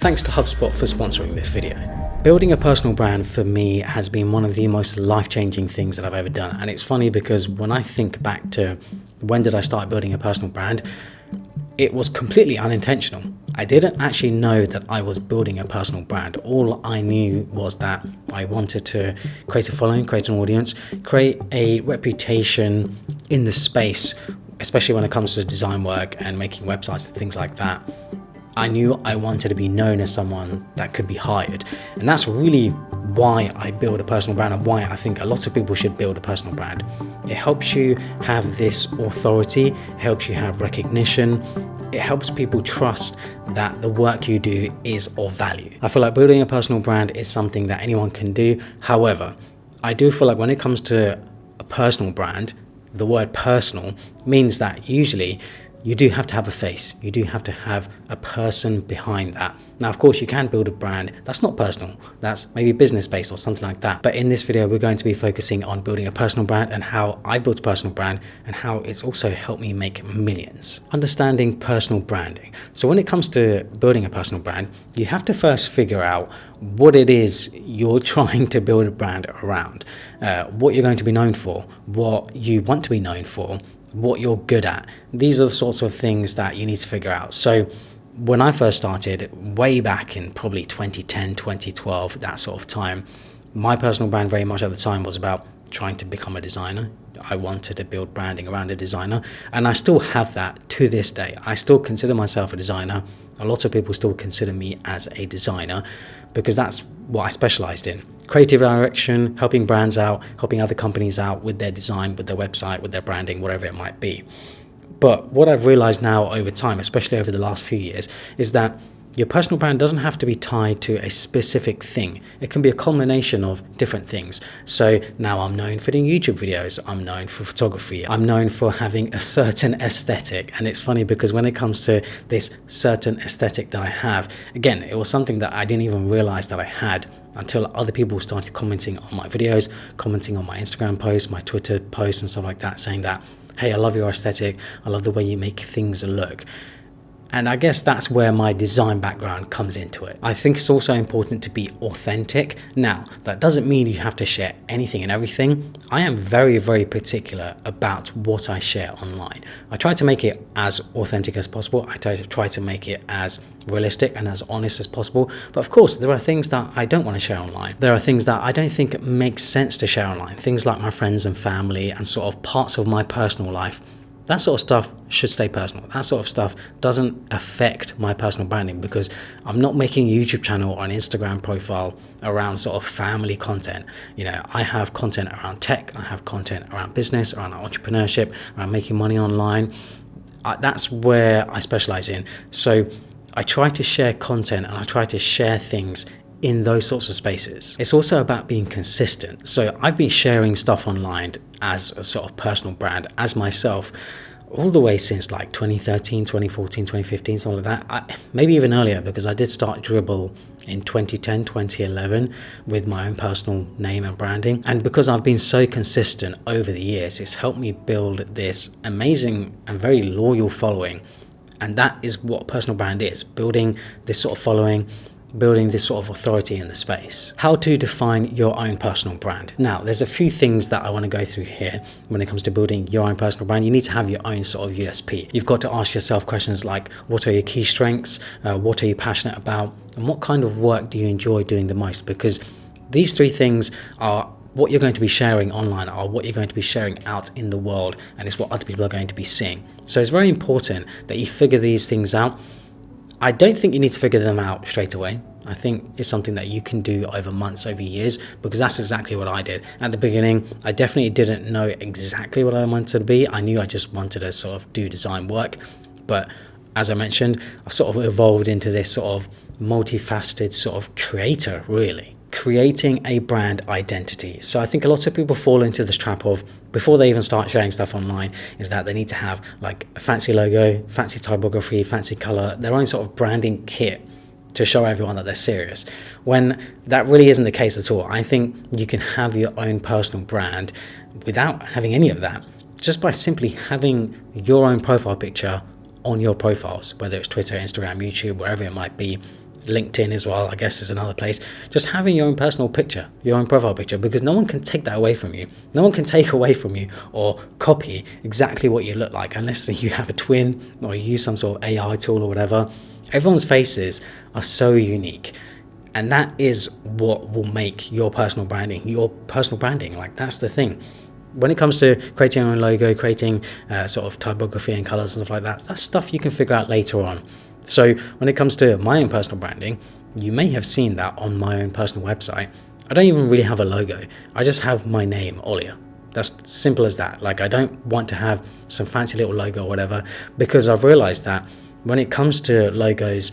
Thanks to HubSpot for sponsoring this video. Building a personal brand for me has been one of the most life-changing things that I've ever done. And it's funny because when I think back to when did I start building a personal brand, it was completely unintentional. I didn't actually know that I was building a personal brand. All I knew was that I wanted to create a following, create an audience, create a reputation in the space, especially when it comes to design work and making websites and things like that. I knew I wanted to be known as someone that could be hired. And that's really why I build a personal brand and why I think a lot of people should build a personal brand. It helps you have this authority, it helps you have recognition, it helps people trust that the work you do is of value. I feel like building a personal brand is something that anyone can do. However, I do feel like when it comes to a personal brand, the word personal means that usually you do have to have a face. You do have to have a person behind that. Now, of course, you can build a brand that's not personal. That's maybe business-based or something like that. But in this video, we're going to be focusing on building a personal brand and how I built a personal brand and how it's also helped me make millions. Understanding personal branding. So when it comes to building a personal brand, you have to first figure out what it is you're trying to build a brand around, what you're going to be known for, what you want to be known for, what you're good at. These are the sorts of things that you need to figure out. So when I first started, way back in probably 2010, 2012, that sort of time, my personal brand very much at the time was about trying to become a designer. I wanted to build branding around a designer, and I still have that to this day. I still consider myself a designer. A lot of people still consider me as a designer because that's what I specialized in. Creative direction, helping brands out, helping other companies out with their design, with their website, with their branding, whatever it might be. But what I've realized now over time, especially over the last few years, is that your personal brand doesn't have to be tied to a specific thing. It can be a combination of different things. So now I'm known for doing YouTube videos. I'm known for photography. I'm known for having a certain aesthetic. And it's funny because when it comes to this certain aesthetic that I have, again, it was something that I didn't even realize that I had until other people started commenting on my videos, commenting on my Instagram posts, my Twitter posts and stuff like that, saying that, hey, I love your aesthetic. I love the way you make things look. And I guess that's where my design background comes into it. I think it's also important to be authentic. Now, that doesn't mean you have to share anything and everything. I am very, very particular about what I share online. I try to make it as authentic as possible. I try to make it as realistic and as honest as possible. But of course, there are things that I don't want to share online. There are things that I don't think make sense to share online. Things like my friends and family and sort of parts of my personal life. That sort of stuff should stay personal. That sort of stuff doesn't affect my personal branding because I'm not making a YouTube channel or an Instagram profile around sort of family content. You know, I have content around tech, I have content around business, around entrepreneurship, around making money online. That's where I specialize in. So I try to share content and I try to share things in those sorts of spaces. It's also about being consistent. So I've been sharing stuff online as a sort of personal brand, as myself, all the way since like 2013, 2014, 2015, something like that. Maybe even earlier, because I did start Dribble in 2010, 2011 with my own personal name and branding. And because I've been so consistent over the years, it's helped me build this amazing and very loyal following. And that is what personal brand is, building this sort of following, building this sort of authority in the space. How to define your own personal brand. Now, there's a few things that I want to go through here when it comes to building your own personal brand. You need to have your own sort of USP. You've got to ask yourself questions like, what are your key strengths? What are you passionate about? And what kind of work do you enjoy doing the most? Because these three things are what you're going to be sharing online, or what you're going to be sharing out in the world, and it's what other people are going to be seeing. So it's very important that you figure these things out. I don't think you need to figure them out straight away. I think it's something that you can do over months, over years, because that's exactly what I did. At the beginning, I definitely didn't know exactly what I wanted to be. I knew I just wanted to sort of do design work. But as I mentioned, I've sort of evolved into this sort of multifaceted sort of creator, really. Creating a brand identity. So I think a lot of people fall into this trap of, before they even start sharing stuff online, is that they need to have like a fancy logo, fancy typography, fancy color, their own sort of branding kit to show everyone that they're serious, when that really isn't the case at all. I think you can have your own personal brand without having any of that, just by simply having your own profile picture on your profiles, whether it's Twitter, Instagram, YouTube, wherever it might be, LinkedIn as well, I guess, is another place. Just having your own personal picture, your own profile picture, because no one can take that away from you. No one can take away from you or copy exactly what you look like unless you have a twin or you use some sort of AI tool or whatever. Everyone's faces are so unique. And that is what will make your personal branding. Like, that's the thing. When it comes to creating your own logo, creating sort of typography and colors and stuff like that, that's stuff you can figure out later on. So when it comes to my own personal branding, you may have seen that on my own personal website. I don't even really have a logo. I just have my name, Olia. That's simple as that. Like, I don't want to have some fancy little logo or whatever, because I've realized that when it comes to logos,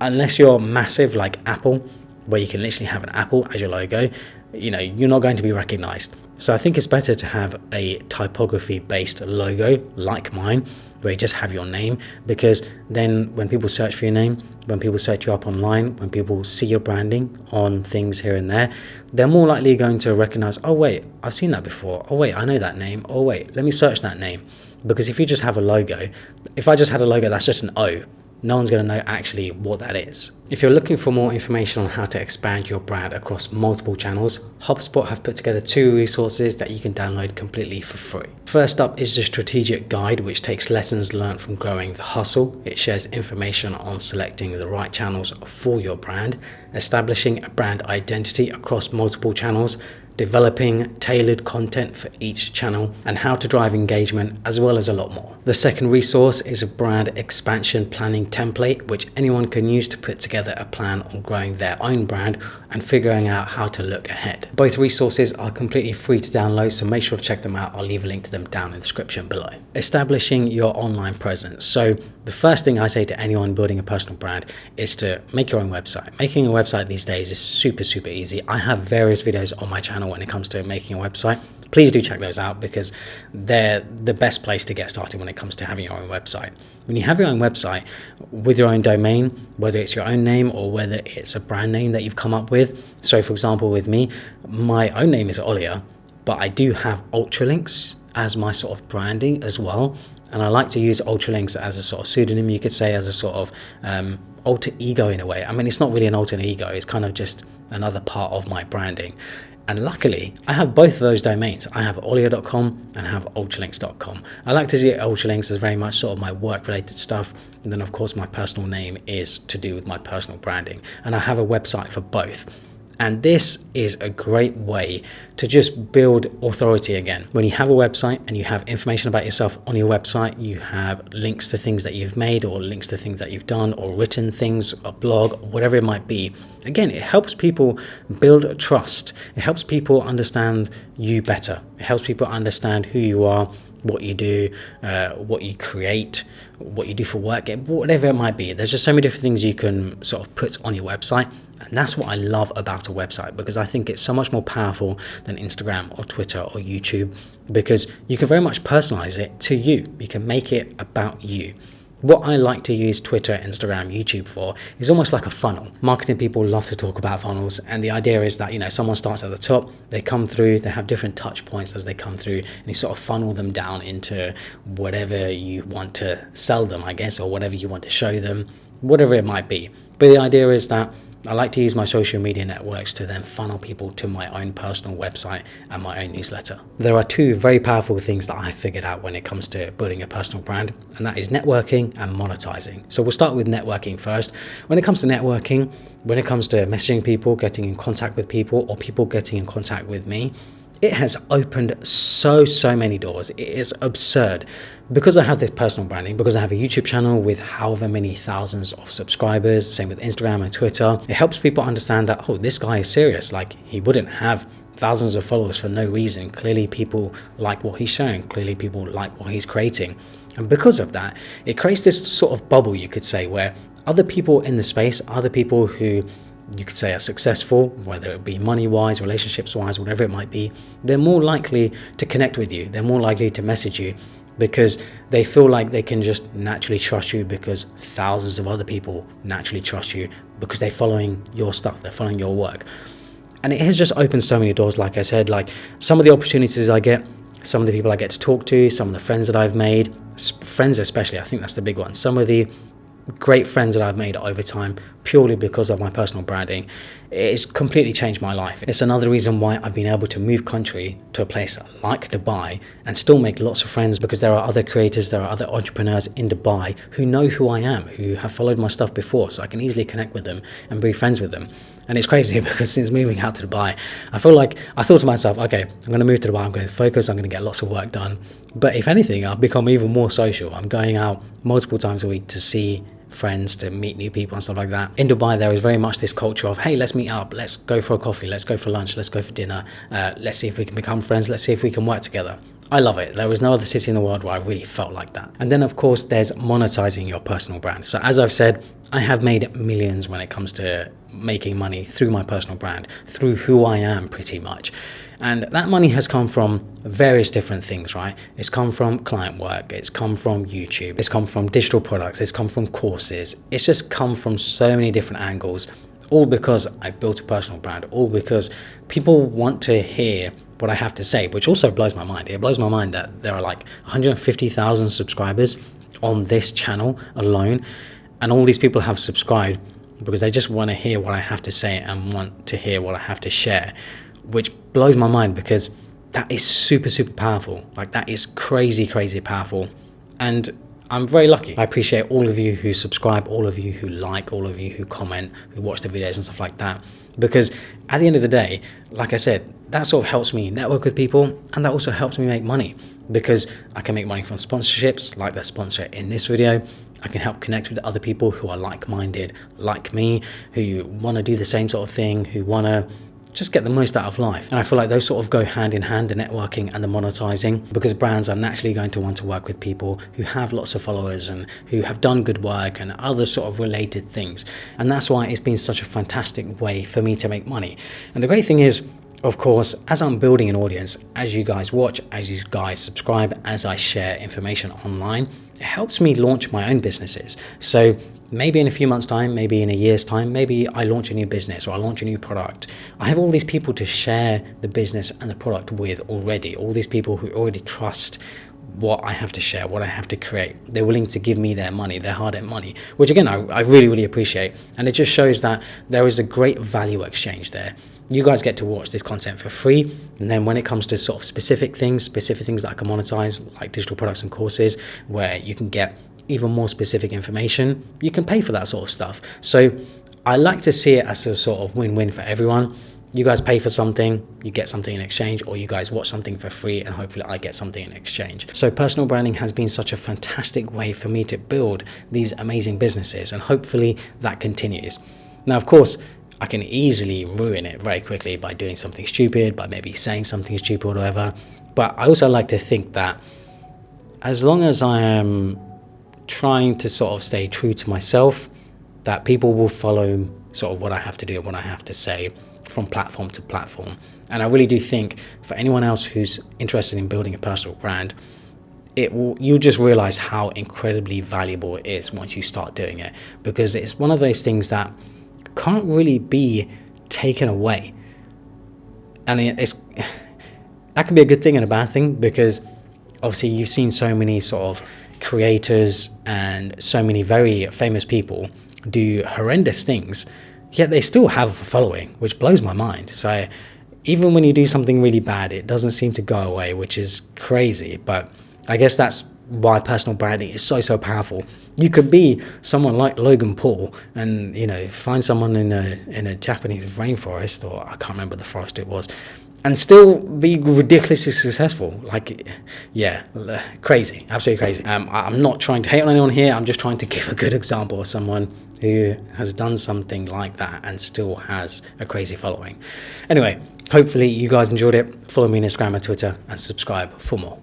unless you're massive like Apple, where you can literally have an apple as your logo, you're not going to be recognized. So I think it's better to have a typography based logo like mine, where you just have your name, because then when people search for your name, when people search you up online, when people see your branding on things here and there, they're more likely going to recognize, oh wait, I've seen that before. Oh wait, I know that name. Oh wait, let me search that name. Because if you just have a logo, if I just had a logo that's just an O, no one's going to know actually what that is. If you're looking for more information on how to expand your brand across multiple channels, HubSpot have put together 2 resources that you can download completely for free. First up is the strategic guide, which takes lessons learned from growing the hustle. It shares information on selecting the right channels for your brand, establishing a brand identity across multiple channels, developing tailored content for each channel, and how to drive engagement, as well as a lot more. The second resource is a brand expansion planning template, which anyone can use to put together a plan on growing their own brand and figuring out how to look ahead. Both resources are completely free to download, so make sure to check them out. I'll leave a link to them down in the description below. Establishing your online presence. So the first thing I say to anyone building a personal brand is to make your own website. Making a website these days is super easy. I have various videos on my channel when it comes to making a website. Please do check those out, because they're the best place to get started when it comes to having your own website. When you have your own website with your own domain, whether it's your own name or whether it's a brand name that you've come up with. So for example, with me, my own name is Olia, but I do have Ultralinks as my sort of branding as well. And I like to use Ultralinks as a sort of pseudonym, you could say, as a sort of alter ego in a way. I mean, it's not really an alter ego, it's kind of just another part of my branding. And luckily, I have both of those domains. I have olia.com and I have ultralinks.com. I like to see Ultralinks as very much sort of my work-related stuff. And then, of course, my personal name is to do with my personal branding. And I have a website for both. And this is a great way to just build authority again. When you have a website and you have information about yourself on your website, you have links to things that you've made or links to things that you've done or written things, a blog, whatever it might be. Again, it helps people build trust. It helps people understand you better. It helps people understand who you are, what you do, what you create, what you do for work, whatever it might be. There's just so many different things you can sort of put on your website. And that's what I love about a website, because I think it's so much more powerful than Instagram or Twitter or YouTube, because you can very much personalize it to you. You can make it about you. What I like to use Twitter, Instagram, YouTube for is almost like a funnel. Marketing people love to talk about funnels, and the idea is that, someone starts at the top, they come through, they have different touch points as they come through, and you sort of funnel them down into whatever you want to sell them, I guess, or whatever you want to show them, whatever it might be. But the idea is that I like to use my social media networks to then funnel people to my own personal website and my own newsletter. There are 2 very powerful things that I figured out when it comes to building a personal brand, and that is networking and monetizing. So we'll start with networking first. When it comes to networking, when it comes to messaging people, getting in contact with people, or people getting in contact with me, it has opened so many doors. It is absurd. Because I have this personal branding, because I have a YouTube channel with however many thousands of subscribers, same with Instagram and Twitter, it helps people understand that, oh, this guy is serious. Like, he wouldn't have thousands of followers for no reason. Clearly people like what he's showing. Clearly people like what he's creating. And because of that, it creates this sort of bubble, you could say, where other people in the space, other people who you could say are successful, whether it be money-wise, relationships-wise, whatever it might be, they're more likely to connect with you. They're more likely to message you, because they feel like they can just naturally trust you, because thousands of other people naturally trust you because they're following your stuff, they're following your work. And it has just opened so many doors, like I said. Like, some of the opportunities I get, some of the people I get to talk to, some of the friends that I've made, friends especially, I think that's the big one. Some of the great friends that I've made over time purely because of my personal branding. It's completely changed my life. It's another reason why I've been able to move country to a place like Dubai and still make lots of friends, because there are other creators, there are other entrepreneurs in Dubai who know who I am, who have followed my stuff before, so I can easily connect with them and be friends with them. And it's crazy because since moving out to Dubai, I thought to myself, okay, I'm going to move to Dubai, I'm going to focus, I'm going to get lots of work done. But if anything, I've become even more social. I'm going out multiple times a week to see friends, to meet new people and stuff like that. In Dubai, there is very much this culture of, hey, let's meet up, let's go for a coffee, let's go for lunch, let's go for dinner, let's see if we can become friends, let's see if we can work together. I love it. There is no other city in the world where I really felt like that. And then of course there's monetizing your personal brand. So as I've said, I have made millions when it comes to making money through my personal brand, through who I am pretty much. And that money has come from various different things, right? It's come from client work, it's come from YouTube, it's come from digital products, it's come from courses. It's just come from so many different angles, all because I built a personal brand, all because people want to hear what I have to say, which also blows my mind. It blows my mind that there are like 150,000 subscribers on this channel alone, and all these people have subscribed because they just want to hear what I have to say and want to hear what I have to share, which blows my mind because that is super, super powerful. Like, that is crazy, crazy powerful. And I'm very lucky. I appreciate all of you who subscribe, all of you who like, all of you who comment, who watch the videos and stuff like that. Because at the end of the day, like I said, that sort of helps me network with people, and that also helps me make money, because I can make money from sponsorships like the sponsor in this video. I can help connect with other people who are like-minded, like me, who want to do the same sort of thing, who want to just get the most out of life. And I feel like those sort of go hand in hand, the networking and the monetizing, because brands are naturally going to want to work with people who have lots of followers and who have done good work and other sort of related things. And that's why it's been such a fantastic way for me to make money. And the great thing is, of course, as I'm building an audience, as you guys watch, as you guys subscribe, as I share information online, it helps me launch my own businesses. So maybe in a few months' time, maybe in a year's time, maybe I launch a new business or I launch a new product. I have all these people to share the business and the product with already, all these people who already trust what I have to share, what I have to create. They're willing to give me their money, their hard-earned money, which again, I really, really appreciate. And it just shows that there is a great value exchange there. You guys get to watch this content for free, and then when it comes to sort of specific things that I can monetize, like digital products and courses, where you can get even more specific information, you can pay for that sort of stuff. So I like to see it as a sort of win-win for everyone. You guys pay for something, you get something in exchange, or you guys watch something for free and hopefully I get something in exchange. So personal branding has been such a fantastic way for me to build these amazing businesses, and hopefully that continues. Now, of course, I can easily ruin it very quickly by doing something stupid, by maybe saying something stupid or whatever. But I also like to think that as long as I am trying to sort of stay true to myself, that people will follow sort of what I have to do and what I have to say from platform to platform. And I really do think for anyone else who's interested in building a personal brand, you'll just realize how incredibly valuable it is once you start doing it, because it's one of those things that can't really be taken away. And that can be a good thing and a bad thing, because obviously you've seen so many sort of creators and so many very famous people do horrendous things, yet they still have a following, which blows my mind. So even when you do something really bad, it doesn't seem to go away, which is crazy. But I guess that's why personal branding is so powerful. You could be someone like Logan Paul and, you know, find someone in a Japanese rainforest, or I can't remember the forest it was, and still be ridiculously successful. Like, yeah, crazy, absolutely crazy. I'm not trying to hate on anyone here. I'm just trying to give a good example of someone who has done something like that and still has a crazy following. Anyway, hopefully you guys enjoyed it. Follow me on Instagram and Twitter and subscribe for more.